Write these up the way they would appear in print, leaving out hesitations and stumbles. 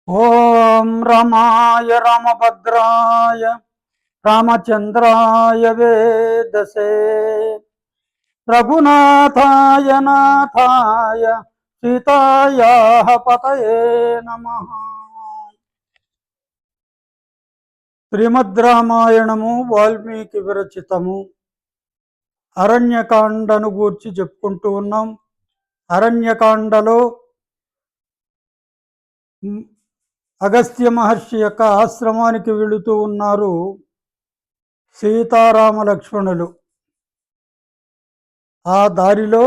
ఓం రమాయ రామభద్రాయ రామచంద్రాయ వేదసే రఘునాథాయ నాథాయ సీతాయాః పతయే నమః. శ్రీమద్ రామాయణము వాల్మీకి విరచితము. అరణ్యకాండను గూర్చి చెప్పుకుంటూ ఉన్నాం. అరణ్యకాండలో అగస్త్య మహర్షి యొక్క ఆశ్రమానికి వెళుతూ ఉన్నారు సీతారామ లక్ష్మణులు. ఆ దారిలో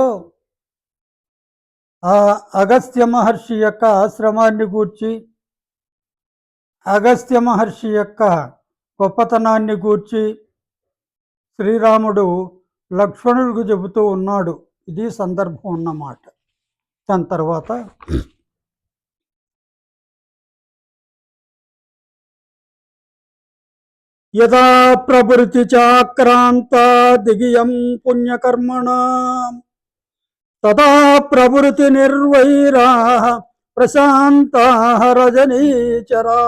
ఆ అగస్త్య మహర్షి యొక్క ఆశ్రమాన్ని గూర్చి, అగస్త్య మహర్షి యొక్క గొప్పతనాన్ని గూర్చి శ్రీరాముడు లక్ష్మణుడికి చెబుతూ ఉన్నాడు. ఇది సందర్భం అన్నమాట. దాని తర్వాత యదా ప్రభృతి చాక్రాంత దిగియం పుణ్యకర్మణా తదా ప్రభృతి నిర్వైరా ప్రశాంతా రజనీచరా.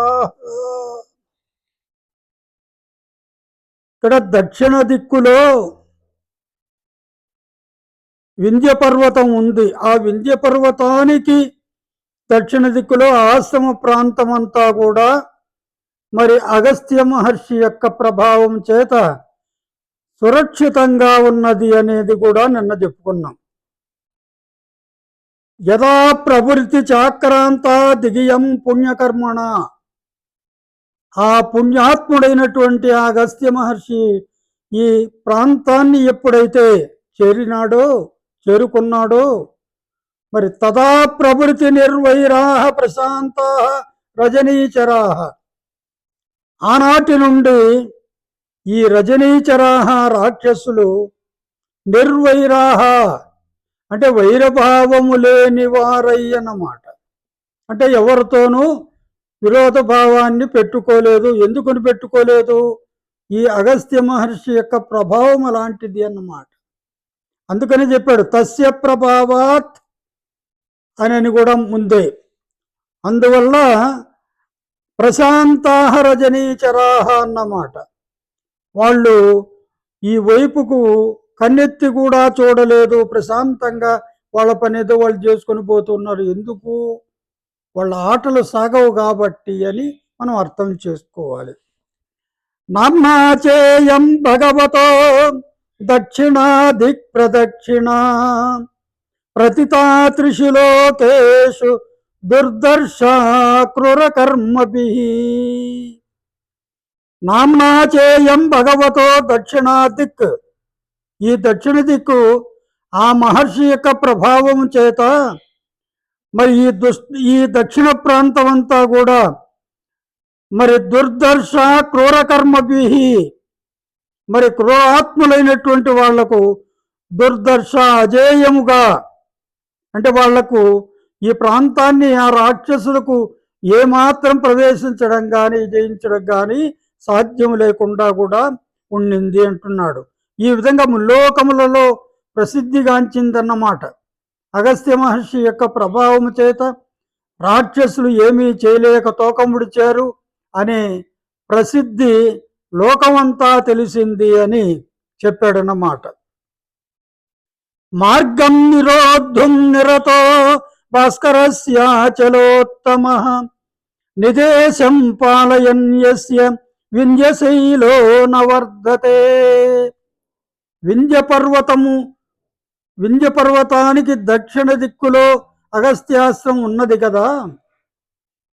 ఇక్కడ దక్షిణ దిక్కులో వింధ్య పర్వతం ఉంది. ఆ వింధ్య పర్వతానికి దక్షిణ దిక్కులో ఆశ్రమ ప్రాంతం అంతా కూడా మరి అగస్త్య మహర్షి యొక్క ప్రభావం చేత సురక్షితంగా ఉన్నది అనేది కూడా నిన్న చెప్పుకున్నాం. యదా ప్రవృత్తి చాక్రాంత దిగియం పుణ్యకర్మణ, ఆ పుణ్యాత్ముడైనటువంటి అగస్త్య మహర్షి ఈ ప్రాంతాన్ని ఎప్పుడైతే చేరుకున్నాడో మరి తదా ప్రవృత్తి నిర్వైరాహ ప్రశాంత రజనీచరాహ, ఆనాటి నుండి ఈ రజనీచరాహ రాక్షసులు నిర్వైరాహ అంటే వైరభావము లేని వారయ్యన్నమాట. అంటే ఎవరితోనూ విరోధ భావాన్ని పెట్టుకోలేదు. ఎందుకని పెట్టుకోలేదు? ఈ అగస్త్య మహర్షి యొక్క ప్రభావం అలాంటిది అన్నమాట. అందుకని చెప్పాడు తస్య ప్రభావాత్ అని కూడా ముందే. అందువల్ల ప్రశాంతాహ రజనీచరాహ అన్నమాట. వాళ్ళు ఈ వైపుకు కన్నెత్తి కూడా చూడలేదు. ప్రశాంతంగా వాళ్ళ పనేదో వాళ్ళు చేసుకొని పోతున్నారు. ఎందుకు? వాళ్ళ ఆటలు సాగవు కాబట్టి అని మనం అర్థం చేసుకోవాలి. నామ్నాచేయం భగవతో దక్షిణాదిక్ ప్రదక్షిణ ప్రతితా త్రిషు లోకేషు దుర్దర్శ క్రూర కర్మభిః. నామ్నాచేయం భగవతో దక్షిణాదిక్, ఈ దక్షిణ దిక్కు ఆ మహర్షి యొక్క ప్రభావం చేత మరి ఈ దక్షిణ ప్రాంతం అంతా కూడా మరి దుర్దర్శ క్రూర కర్మభిః, మరి క్రూరాత్ములైనటువంటి వాళ్లకు దుర్దర్శ అజేయముగా, అంటే వాళ్లకు ఈ ప్రాంతాన్ని ఆ రాక్షసులకు ఏమాత్రం ప్రవేశించడం కానీ జయించడం కానీ సాధ్యం లేకుండా కూడా ఉండింది అంటున్నాడు. ఈ విధంగా ముల్లోకములలో ప్రసిద్ధిగాంచిందన్నమాట. అగస్త్య మహర్షి యొక్క ప్రభావం చేత రాక్షసులు ఏమీ చేయలేక తోకముడిచారు అనే ప్రసిద్ధి లోకమంతా తెలిసింది అని చెప్పాడన్నమాట. మార్గం నిరోద్ధుం నిరతో భాస్కరస్యాచలోత్తమః నిదేశం పాలయన్ యస్య వింధ్యశైలో నవర్ధతే. వింధ్య పర్వతానికి దక్షిణ దిక్కులో అగస్త్యాశ్రమం ఉన్నది కదా.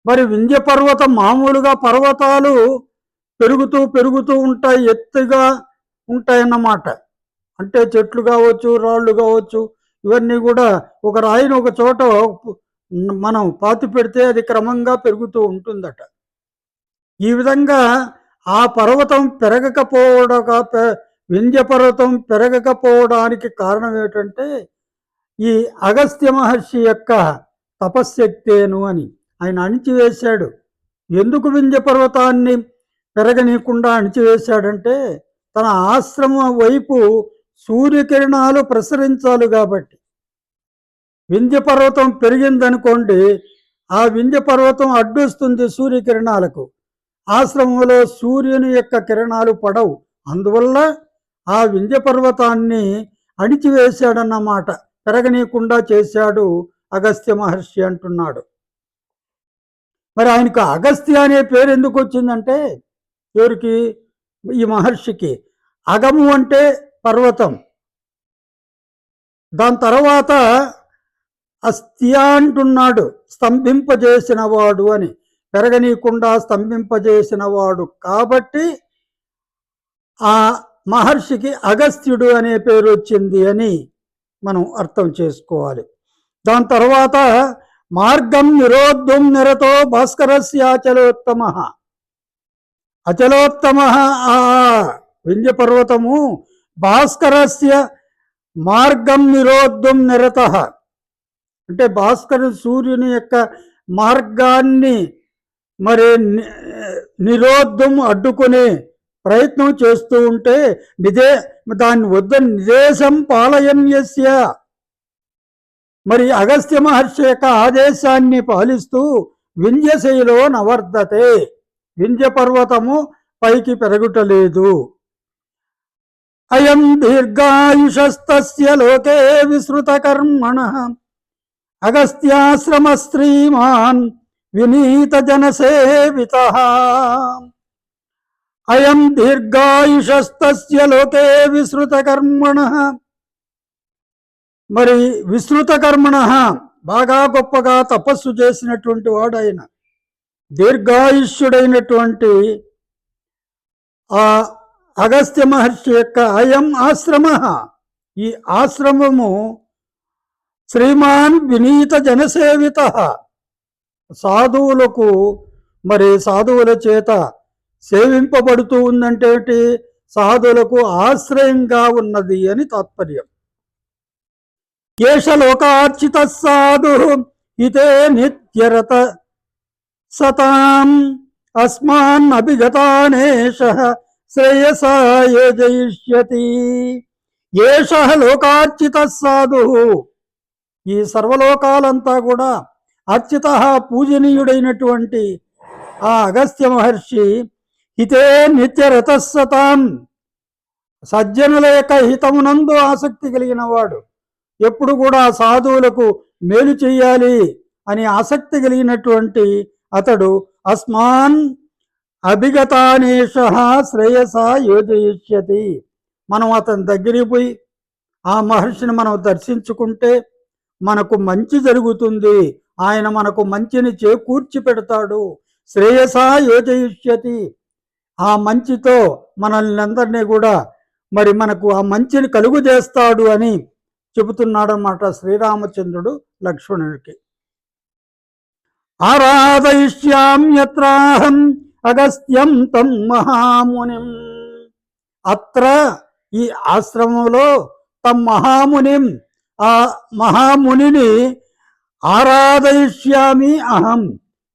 మరి వింధ్య పర్వతం మామూలుగా పర్వతాలు పెరుగుతూ ఉంటాయి, ఎత్తుగా ఉంటాయన్నమాట. అంటే చెట్లు కావచ్చు, రాళ్ళు కావచ్చు, ఇవన్నీ కూడా ఒక రాయిని ఒక చోట మనం పాతి పెడితే అది క్రమంగా పెరుగుతూ ఉంటుందట. ఈ విధంగా ఆ పర్వతం వింధ్య పర్వతం పెరగకపోవడానికి కారణం ఏంటంటే ఈ అగస్త్య మహర్షి యొక్క తపశ్శక్తేను అని ఆయన అణిచివేశాడు. ఎందుకు వింధ్య పర్వతాన్ని పెరగనీయకుండా అణిచివేశాడంటే తన ఆశ్రమం వైపు సూర్యకిరణాలు ప్రసరించాలి కాబట్టి. వింధ్య పర్వతం పెరిగిందనుకోండి, ఆ వింధ్య పర్వతం అడ్డొస్తుంది సూర్యకిరణాలకు. ఆశ్రమంలో సూర్యుని యొక్క కిరణాలు పడవు. అందువల్ల ఆ వింధ్య పర్వతాన్ని అణిచివేశాడన్నమాట, పెరగనీయకుండా చేశాడు అగస్త్య మహర్షి అంటున్నాడు. మరి ఆయనకు అగస్త్య అనే పేరు ఎందుకు వచ్చిందంటే, ఎవరికి? ఈ మహర్షికి. అగము అంటే పర్వతం, దాని తర్వాత అస్థ్య అంటున్నాడు, స్తంభింపజేసిన వాడు అని, పెరగనీయకుండా స్తంభింపజేసిన వాడు. కాబట్టి ఆ మహర్షికి అగస్త్యుడు అనే పేరు వచ్చింది అని మనం అర్థం చేసుకోవాలి. దాని తర్వాత మార్గం నిరోద్ధం నిరతో భాస్కరస్య అచలోత్తమ. అచలోత్తమ ఆ వింధ్య పర్వతము భాస్కరస్య మార్గం నిరోద్ధం నిరత అంటే భాస్కరు సూర్యుని యొక్క మార్గాన్ని మరి నిరోద్ధం అడ్డుకునే ప్రయత్నం చేస్తూ ఉంటే దాన్ని వద్ద నిదేశం పాలయన్యస్య, మరి అగస్త్య మహర్షి యొక్క ఆదేశాన్ని పాలిస్తూ వింధ్యశైలో నవర్ధతే, వింధ్య పర్వతము పైకి పెరుగుటలేదు. అయం దీర్ఘాయుషస్తస్య లోకే విసృత కర్మణ అగస్త్యాశ్రమ శ్రీమాన్ వినీత జనసేవితః. అయం దీర్ఘాయుషస్తస్య లోకే విసృత కర్మణ, మరి విస్తృత కర్మణ బాగా గొప్పగా తపస్సు చేసినటువంటి వాడు ఆయన, దీర్ఘాయుష్యుడైనటువంటి ఆ అగస్త్య మహర్షి యొక్క అయం ఆశ్రమ, ఈ ఆశ్రమము శ్రీమాన్ వినీత జనసేవిత, సాధువులకు మరి సాధువుల చేత సేవింపబడుతూ ఉందంటే సాధువులకు ఆశ్రయంగా ఉన్నది అని తాత్పర్యం. ఏష లోకార్చిత సాధు హితే నిత్యరత సతాం అస్మాన్ అభిగతానేష శ్రేయసా యోజయిష్యతి. ఏష లోకార్చిత సాధు, ఈ సర్వలోకాలంతా కూడా అర్చిత పూజనీయుడైనటువంటి ఆ అగస్త్య మహర్షి హితే నిత్యరతసతాం, సజ్జనుల యొక్క హితమునందు ఆసక్తి కలిగిన వాడు, ఎప్పుడు కూడా సాధువులకు మేలు చెయ్యాలి అని ఆసక్తి కలిగినటువంటి అతడు అస్మాన్ అభిగతానేష శ్రేయస యోజయిష్యతి. మనం అతని దగ్గరికి పోయి ఆ మహర్షిని మనం దర్శించుకుంటే మనకు మంచి జరుగుతుంది, ఆయన మనకు మంచిని చేకూర్చి పెడతాడు. శ్రేయస యోజయిష్యతి, ఆ మంచితో మనల్ని అందరినీ కూడా మరి మనకు ఆ మంచిని కలుగు చేస్తాడు అని చెబుతున్నాడన్నమాట శ్రీరామచంద్రుడు లక్ష్మణుడికి. ఆరాధయిష్యామ్యత్రాహం అగస్త్యం తం మహామునిం. అత్ర ఈ ఆశ్రమంలో తం మహామునిం, ఆ మహామునిని ఆరాధయిష్యామి అహం,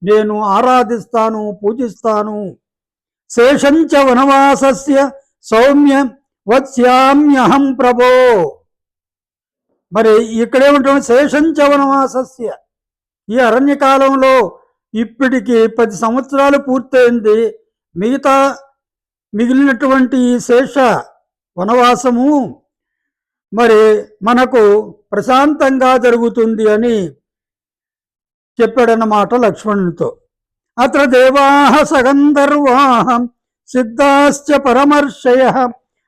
నేను ఆరాధిస్తాను, పూజిస్తాను. శేషంచ వనవాసస్య సౌమ్య వత్స్యామ్యహం ప్రభో. మరి ఇక్కడేమిటంటే శేషంచ వనవాసస్య, ఈ అరణ్యకాలంలో ఇప్పటికి 10 సంవత్సరాలు పూర్తయింది, మిగిలినటువంటి ఈ శేష వనవాసము మరి మనకు ప్రశాంతంగా జరుగుతుంది అని చెప్పాడన్నమాట లక్ష్మణునితో. అత్ర దేవాః సగంధర్వాః సిద్ధాశ్చ పరమర్షయ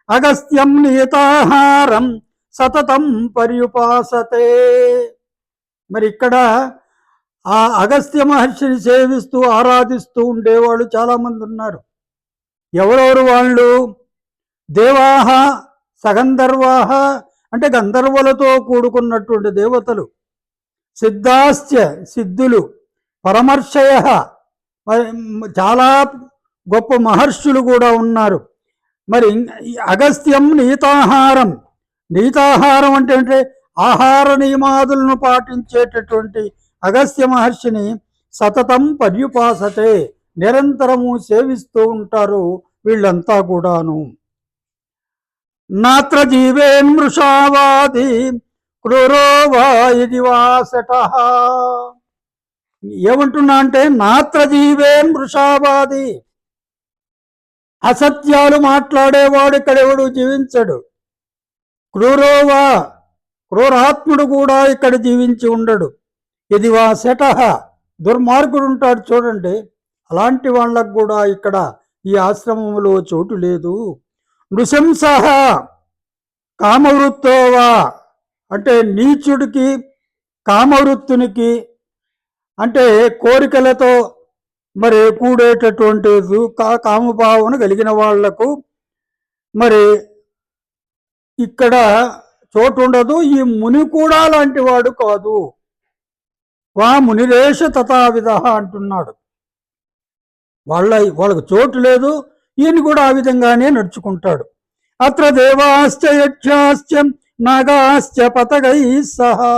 అగస్త్యం నియతాహారం సతతం పర్యుపాసతే. మరి ఇక్కడ ఆ అగస్త్య మహర్షిని సేవిస్తూ ఆరాధిస్తూ ఉండేవాళ్ళు చాలామంది ఉన్నారు. ఎవరెవరు వాళ్ళు? దేవాహ సగంధర్వాహ అంటే గంధర్వులతో కూడుకున్నటువంటి దేవతలు, సిద్ధాశ్చ సిద్ధులు, పరమర్షయ చాలా గొప్ప మహర్షులు కూడా ఉన్నారు. మరి అగస్త్యం నీతాహారం, నీతాహారం అంటే ఆహార నియమాదులను పాటించేటటువంటి అగస్త్య మహర్షిని సతతం పర్యుపాసతే, నిరంతరము సేవిస్తూ ఉంటారు వీళ్ళంతా కూడాను. నాత్ర జీవేన్మృషావాది క్రూరో వా ఇది వాసటః. ఏమంటున్నా అంటే నాత్ర జీవేన్ వృషావాది, అసత్యాలు మాట్లాడేవాడు ఇక్కడెవడు జీవించడు. క్రూరోవా, క్రూరాత్ముడు కూడా ఇక్కడ జీవించి ఉండడు. ఇది వా శట, దుర్మార్గుడు ఉంటాడు చూడండి, అలాంటి వాళ్ళకు కూడా ఇక్కడ ఈ ఆశ్రమంలో చోటు లేదు. నృశంస కామవృత్తోవా, అంటే నీచుడికి, కామవృత్తునికి, అంటే కోరికలతో మరి కూడేటటువంటి కామభావన కలిగిన వాళ్లకు మరి ఇక్కడ చోటు ఉండదు. ఈ ముని కూడా లాంటి వాడు కాదు. వా మునిరేష తథావిధ అంటున్నాడు. వాళ్ళకు చోటు లేదు, ఈయన కూడా ఆ విధంగానే నడుచుకుంటాడు. అత్ర దేవాశ్చ యక్షాశ్చ నాగాశ్చ పతగై సహా.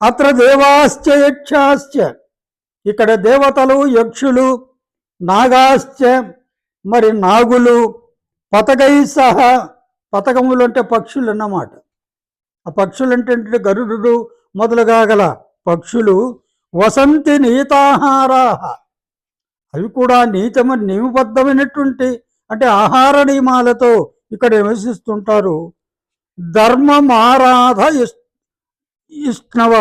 అత్ర దేవాశ్చ యక్షాశ్చ, ఇక్కడ దేవతలు, యక్షులు, నాగాశ్చ మరి నాగులు, పతగై సహా, పతకములు అంటే పక్షులు అన్నమాట. ఆ పక్షులు అంటే గరుడు మొదలుగా గల పక్షులు. వసంతి నీతాహారా, అవి కూడా నియమబద్ధమైనటువంటి అంటే ఆహార నియమాలతో ఇక్కడ నివసిస్తుంటారు. ధర్మమారాధ ఇష్ణవ,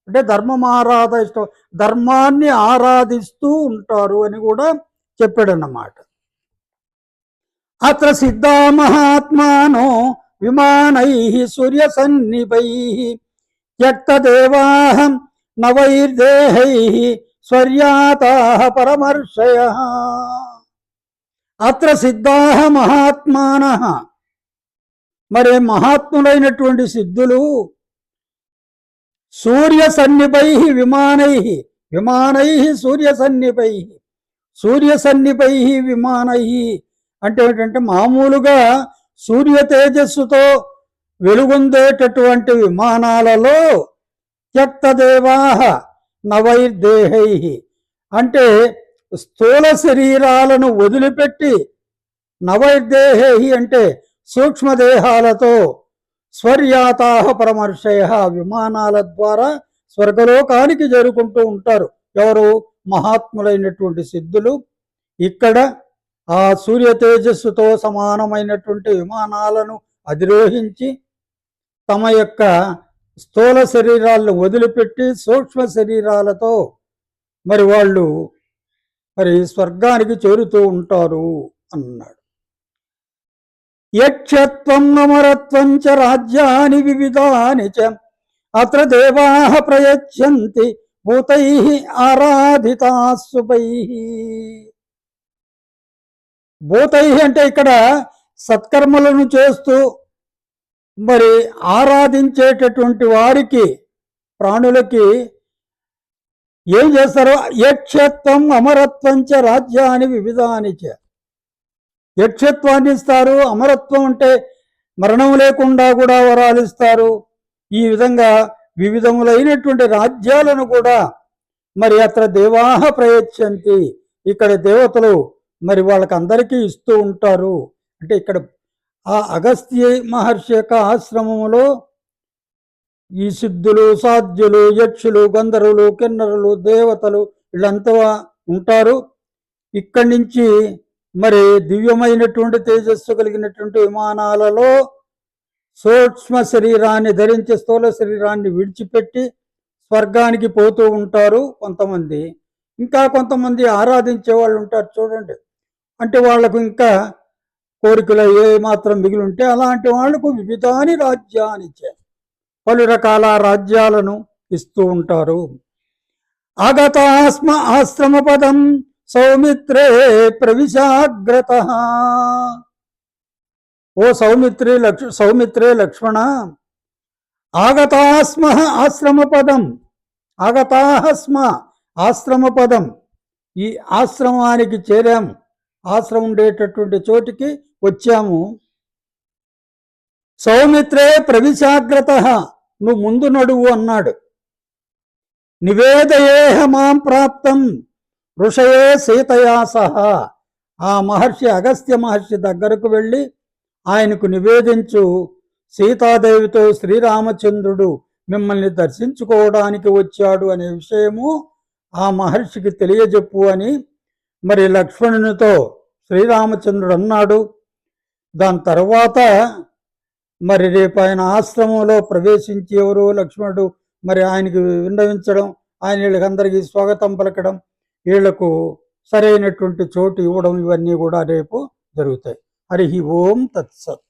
అంటే ధర్మమారాధ ఇష్ట, ధర్మాన్ని ఆరాధిస్తూ ఉంటారు అని కూడా చెప్పాడన్నమాట. అత్ర సిద్ధా మహాత్మానో విమానై సూర్య సన్నిభై త్యక్తదేవాః నవైర్దేహై స్వర్యాతాః పరమర్షయః. అత్ర సిద్ధాః మహాత్మానః, మరి మహాత్ములైనటువంటి సిద్ధులు సూర్య సన్నిభై విమానై, విమానై సూర్య సన్నిభై, సూర్య సన్నిభై విమానై అంటే ఏంటంటే మామూలుగా సూర్య తేజస్సుతో వెలుగొందేటటువంటి విమానాలలో త్యక్తదేవాః నవైర్దేహై, అంటే స్థూల శరీరాలను వదిలిపెట్టి, నవైర్దేహై అంటే సూక్ష్మదేహాలతో స్వర్యాతాః పరమర్షయః, విమానాల ద్వారా స్వర్గలోకానికి చేరుకుంటూ ఉంటారు. ఎవరు? మహాత్ములైనటువంటి సిద్ధులు. ఇక్కడ ఆ సూర్య తేజస్సుతో సమానమైనటువంటి విమానాలను అధిరోహించి తమ యొక్క స్థూల శరీరాలను వదిలిపెట్టి సూక్ష్మ శరీరాలతో మరి వాళ్ళు మరి స్వర్గానికి చేరుతూ ఉంటారు అన్నాడు. యక్షత్వం అమరత్వం చ రాజ్యాని వివిధాని చ అత్ర దేవాః ప్రయచ్చంతి భూతైః ఆరాధితాః శుభైః. భూతైః అంటే ఇక్కడ సత్కర్మలను చేస్తూ మరి ఆరాధించేటటువంటి వారికి, ప్రాణులకి ఏం చేస్తారు? యక్షత్వం అమరత్వం చ రాజ్యాని వివిధాని చ, యక్షత్వాన్ని ఇస్తారు, అమరత్వం అంటే మరణం లేకుండా కూడా వరాలు ఇస్తారు. ఈ విధంగా వివిధములైనటువంటి రాజ్యాలను కూడా మరి అత్ర దేవాః ప్రయచ్చంతి, ఇక్కడ దేవతలు మరి వాళ్ళకి అందరికీ ఇస్తూ ఉంటారు. అంటే ఇక్కడ ఆ అగస్త్య మహర్షి యొక్క ఆశ్రమంలో ఈ సిద్ధులు, సాధ్యులు, యక్షులు, గంధర్వులు, కిన్నరులు, దేవతలు వీళ్ళంతా ఉంటారు. ఇక్కడి నుంచి మరి దివ్యమైనటువంటి తేజస్సు కలిగినటువంటి విమానాలలో సూక్ష్మ శరీరాన్ని ధరించి స్థూల శరీరాన్ని విడిచిపెట్టి స్వర్గానికి పోతూ ఉంటారు కొంతమంది. ఇంకా కొంతమంది ఆరాధించే వాళ్ళు ఉంటారు చూడండి, అంటే వాళ్లకు ఇంకా కోరికలు ఏ మాత్రం మిగిలి ఉంటే అలాంటి వాళ్లకు వివిధాని రాజ్యాన్ని పలు రకాల రాజ్యాలను ఇస్తూ ఉంటారు. ఆగతాస్మ ఆశ్రమ పదం సౌమిత్రే ప్రవిశాగ్రత. ఓ సౌమిత్రే లక్ష్మణ, ఆగతాస్మ ఆశ్రమ పదం, ఆగతాస్మ ఆశ్రమ పదం, ఈ ఆశ్రమానికి చేరాము, ఆశ్రమం ఉండేటటువంటి చోటికి వచ్చాము. సౌమిత్రే ప్రవిశాగ్రత, నువ్వు ముందు నడువు అన్నాడు. నివేదయేహ మాం ప్రాప్తం ఋషయే సీతయా సహా, ఆ మహర్షి అగస్త్య మహర్షి దగ్గరకు వెళ్ళి ఆయనకు నివేదించు, సీతాదేవితో శ్రీరామచంద్రుడు మిమ్మల్ని దర్శించుకోవడానికి వచ్చాడు అనే విషయము ఆ మహర్షికి తెలియజెప్పు అని మరి లక్ష్మణునితో శ్రీరామచంద్రుడు అన్నాడు. దాని తర్వాత మరి రేపు ఆయన ఆశ్రమంలో ప్రవేశించి ఎవరు లక్ష్మణుడు మరి ఆయనకి విన్నవించడం, ఆయన వీళ్ళకందరికీ స్వాగతం పలకడం, వీళ్లకు సరైనటువంటి చోటు ఇవ్వడం, ఇవన్నీ కూడా రేపు జరుగుతాయి. హరి ఓం తత్సత్.